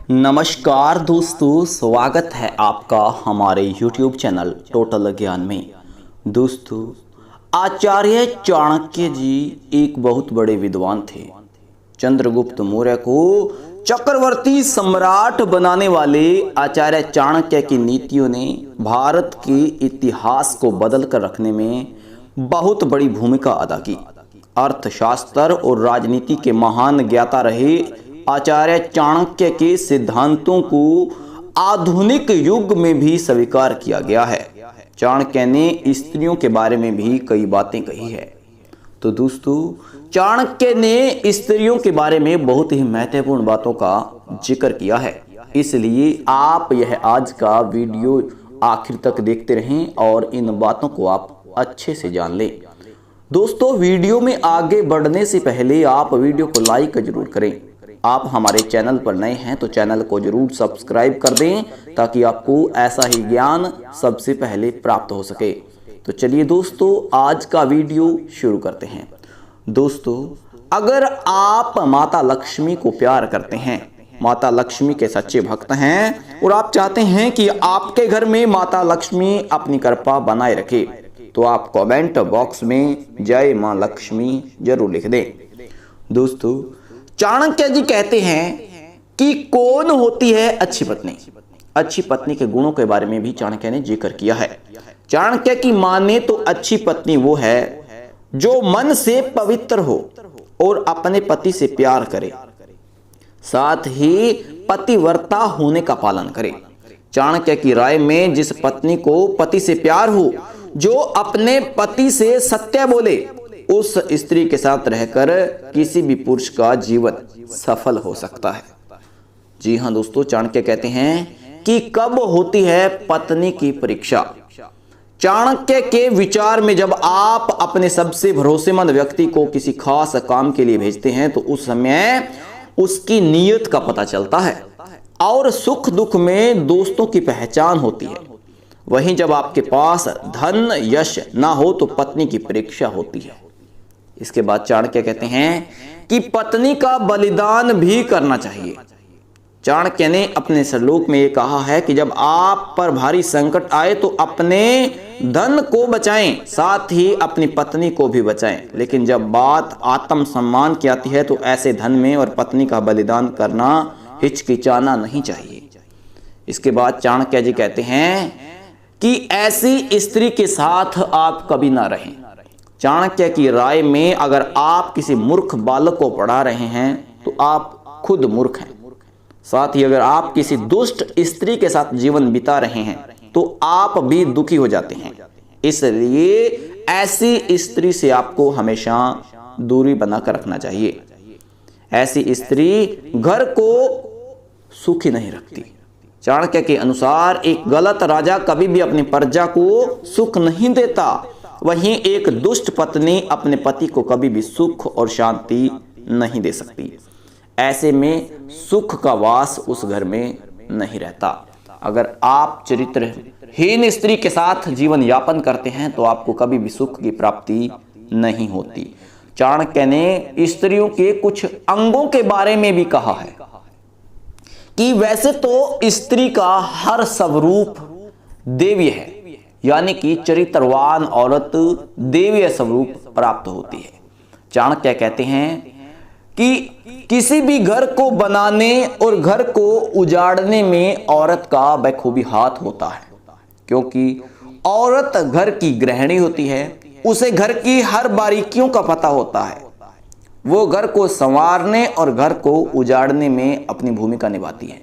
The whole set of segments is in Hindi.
नमस्कार दोस्तों, स्वागत है आपका हमारे YouTube चैनल टोटल ज्ञान में। दोस्तों, आचार्य चाणक्य जी एक बहुत बड़े विद्वान थे। चंद्रगुप्त मौर्य को चक्रवर्ती सम्राट बनाने वाले आचार्य चाणक्य की नीतियों ने भारत के इतिहास को बदल कर रखने में बहुत बड़ी भूमिका अदा की। अर्थशास्त्र और राजनीति के महान ज्ञाता रहे आचार्य चाणक्य के सिद्धांतों को आधुनिक युग में भी स्वीकार किया गया है। चाणक्य ने स्त्रियों के बारे में भी कई बातें कही है। तो दोस्तों, चाणक्य ने स्त्रियों के बारे में बहुत ही महत्वपूर्ण बातों का जिक्र किया है, इसलिए आप यह आज का वीडियो आखिर तक देखते रहें और इन बातों को आप अच्छे से जान लें। दोस्तों, वीडियो में आगे बढ़ने से पहले आप वीडियो को लाइक जरूर करें। आप हमारे चैनल पर नए हैं तो चैनल को जरूर सब्सक्राइब कर दें ताकि आपको ऐसा ही ज्ञान सबसे पहले प्राप्त हो सके। तो चलिए दोस्तों, आज का वीडियो शुरू करते हैं। दोस्तों, अगर आप माता लक्ष्मी को प्यार करते हैं, माता लक्ष्मी के सच्चे भक्त हैं और आप चाहते हैं कि आपके घर में माता लक्ष्मी अपनी कृपा बनाए रखे, तो आप कमेंट बॉक्स में जय मां लक्ष्मी जरूर लिख दें। दोस्तों, चाणक्य जी कहते हैं कि कौन होती है अच्छी पत्नी। अच्छी पत्नी के गुणों के बारे में भी चाणक्य ने जिक्र किया है। चाणक्य की माने तो अच्छी पत्नी वो है जो मन से पवित्र हो और अपने पति से प्यार करे, साथ ही पतिव्रता होने का पालन करे। चाणक्य की राय में जिस पत्नी को पति से प्यार हो, जो अपने पति से सत्य बोले, उस स्त्री के साथ रहकर किसी भी पुरुष का जीवन सफल हो सकता है। जी हां दोस्तों, चाणक्य कहते हैं कि कब होती है पत्नी की परीक्षा। चाणक्य के विचार में जब आप अपने सबसे भरोसेमंद व्यक्ति को किसी खास काम के लिए भेजते हैं तो उस समय उसकी नीयत का पता चलता है और सुख दुख में दोस्तों की पहचान होती है। वहीं जब आपके पास धन यश ना हो तो पत्नी की परीक्षा होती है। इसके बाद चाणक्य कहते हैं कि पत्नी का बलिदान भी करना चाहिए। चाणक्य ने अपने श्लोक में यह कहा है कि जब आप पर भारी संकट आए तो अपने धन को बचाएं, साथ ही अपनी पत्नी को भी बचाएं। लेकिन जब बात आत्मसम्मान की आती है तो ऐसे धन में और पत्नी का बलिदान करना हिचकिचाना नहीं चाहिए। इसके बाद चाणक्य जी कहते हैं कि ऐसी स्त्री के साथ आप कभी ना रहें। चाणक्य की राय में अगर आप किसी मूर्ख बालक को पढ़ा रहे हैं तो आप खुद मूर्ख हैं। साथ ही अगर आप किसी दुष्ट स्त्री के साथ जीवन बिता रहे हैं तो आप भी दुखी हो जाते हैं। इसलिए ऐसी स्त्री से आपको हमेशा दूरी बनाकर रखना चाहिए। ऐसी स्त्री घर को सुखी नहीं रखती। चाणक्य के अनुसार एक गलत राजा कभी भी अपनी प्रजा को सुख नहीं देता, वहीं एक दुष्ट पत्नी अपने पति को कभी भी सुख और शांति नहीं दे सकती। ऐसे में सुख का वास उस घर में नहीं रहता। अगर आप चरित्रहीन स्त्री के साथ जीवन यापन करते हैं तो आपको कभी भी सुख की प्राप्ति नहीं होती। चाणक्य ने स्त्रियों के कुछ अंगों के बारे में भी कहा है कि वैसे तो स्त्री का हर स्वरूप देवी है, यानी कि चरित्रवान औरत देवीय स्वरूप प्राप्त होती है। चाणक्य कहते हैं कि किसी भी घर को बनाने और घर को उजाड़ने में औरत का बखूबी हाथ होता है, क्योंकि औरत घर की गृहिणी होती है। उसे घर की हर बारीकियों का पता होता है। वो घर को संवारने और घर को उजाड़ने में अपनी भूमिका निभाती है।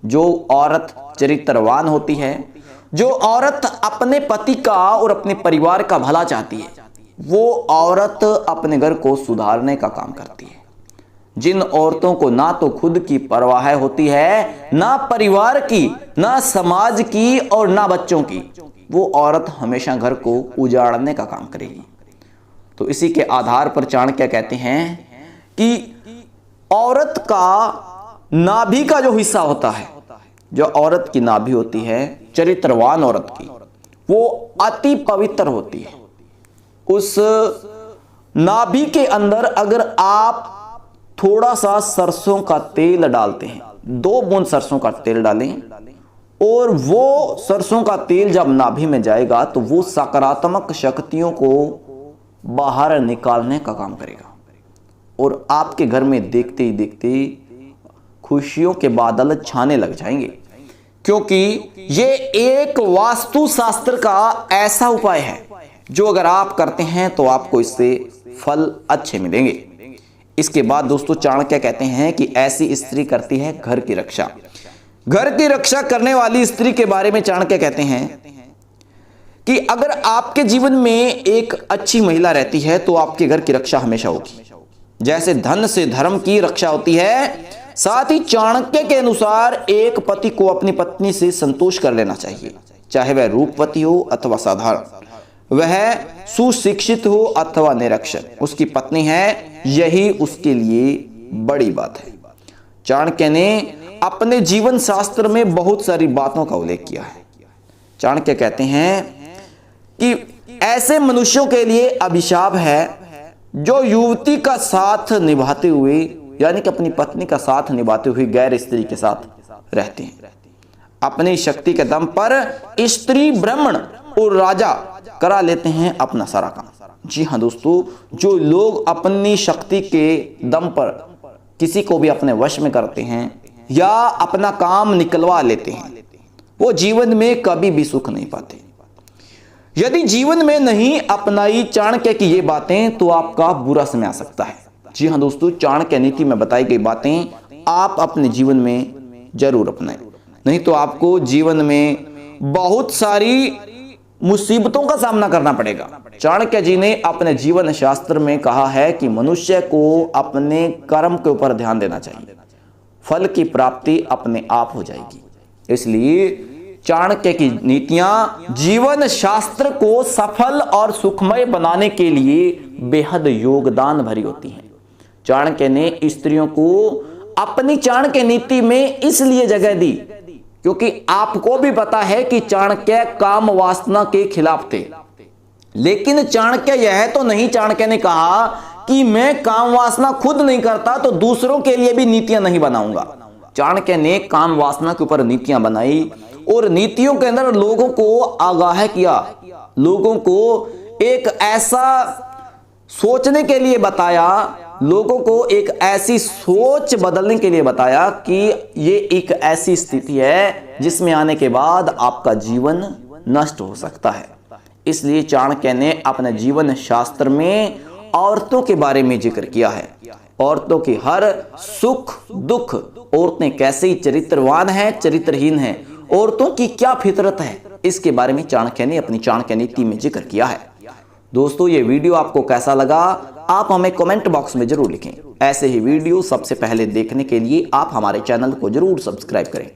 जो औरत चरित्रवान होती है, जो औरत अपने पति का और अपने परिवार का भला चाहती है, वो औरत अपने घर को सुधारने का काम करती है। जिन औरतों को ना तो खुद की परवाह होती है, ना परिवार की, ना समाज की और ना बच्चों की, वो औरत हमेशा घर को उजाड़ने का काम करेगी। तो इसी के आधार पर चाणक्य कहते हैं कि औरत का नाभि का जो हिस्सा होता है, जो औरत की नाभि होती है, चरित्रवान औरत की, वो अति पवित्र होती है। उस नाभि के अंदर अगर आप थोड़ा सा सरसों का तेल डालते हैं, 2 बूंद सरसों का तेल डालें और वो सरसों का तेल जब नाभि में जाएगा तो वो सकारात्मक शक्तियों को बाहर निकालने का काम करेगा और आपके घर में देखते ही देखते खुशियों के बादल छाने लग जाएंगे, क्योंकि ये एक वास्तुशास्त्र का ऐसा उपाय है जो अगर आप करते हैं तो आपको इससे फल अच्छे मिलेंगे। इसके बाद दोस्तों चाणक्य कहते हैं कि ऐसी स्त्री करती है घर की रक्षा। घर की रक्षा करने वाली स्त्री के बारे में चाणक्य कहते हैं कि अगर आपके जीवन में एक अच्छी महिला रहती है तो आपके घर की रक्षा हमेशा होगी। जैसे धन से धर्म की रक्षा होती है, साथ ही चाणक्य के अनुसार एक पति को अपनी पत्नी से संतोष कर लेना चाहिए, चाहे वह रूपवती हो अथवा साधारण, वह सुशिक्षित हो अथवा निरक्षर, उसकी पत्नी है, यही उसके लिए बड़ी बात है। चाणक्य ने अपने जीवन शास्त्र में बहुत सारी बातों का उल्लेख किया है। चाणक्य कहते हैं कि ऐसे मनुष्यों के लिए अभिशाप है जो युवती का साथ निभाते हुए, यानी कि अपनी पत्नी का साथ निभाते हुए गैर स्त्री के साथ रहते हैं। अपनी शक्ति के दम पर स्त्री, ब्राह्मण और राजा करा लेते हैं अपना सारा काम। जी हाँ दोस्तों, जो लोग अपनी शक्ति के दम पर किसी को भी अपने वश में करते हैं या अपना काम निकलवा लेते हैं, वो जीवन में कभी भी सुख नहीं पाते। यदि जीवन में नहीं अपनाई चाणक्य की ये बातें तो आपका बुरा समय आ सकता है। जी हाँ दोस्तों, चाणक्य नीति में बताई गई बातें आप अपने जीवन में जरूर अपनाएं, नहीं तो आपको जीवन में बहुत सारी मुसीबतों का सामना करना पड़ेगा। चाणक्य जी ने अपने जीवन शास्त्र में कहा है कि मनुष्य को अपने कर्म के ऊपर ध्यान देना चाहिए, फल की प्राप्ति अपने आप हो जाएगी। इसलिए चाणक्य की नीतियां जीवन शास्त्र को सफल और सुखमय बनाने के लिए बेहद योगदान भरी होती हैं। चाणक्य ने स्त्रियों को अपनी चाणक्य नीति में इसलिए जगह दी क्योंकि आपको भी पता है कि चाणक्य काम वासना के खिलाफ थे, लेकिन चाणक्य यह तो नहीं, चाणक्य ने कहा कि मैं काम वासना खुद नहीं करता तो दूसरों के लिए भी नीतियां नहीं बनाऊंगा। चाणक्य ने काम वासना के ऊपर नीतियां बनाई और नीतियों के अंदर लोगों को आगाह किया, लोगों को एक ऐसा सोचने के लिए बताया, लोगों को एक ऐसी सोच बदलने के लिए बताया कि ये एक ऐसी स्थिति है जिसमें आने के बाद आपका जीवन नष्ट हो सकता है। इसलिए चाणक्य ने अपने जीवन शास्त्र में औरतों के बारे में जिक्र किया है। औरतों की हर सुख दुख, औरतें कैसे चरित्रवान हैं, चरित्रहीन हैं, औरतों की क्या फितरत है, इसके बारे में चाणक्य ने अपनी चाणक्य नीति में जिक्र किया है। दोस्तों ये वीडियो आपको कैसा लगा आप हमें कमेंट बॉक्स में जरूर लिखें। ऐसे ही वीडियो सबसे पहले देखने के लिए आप हमारे चैनल को जरूर सब्सक्राइब करें।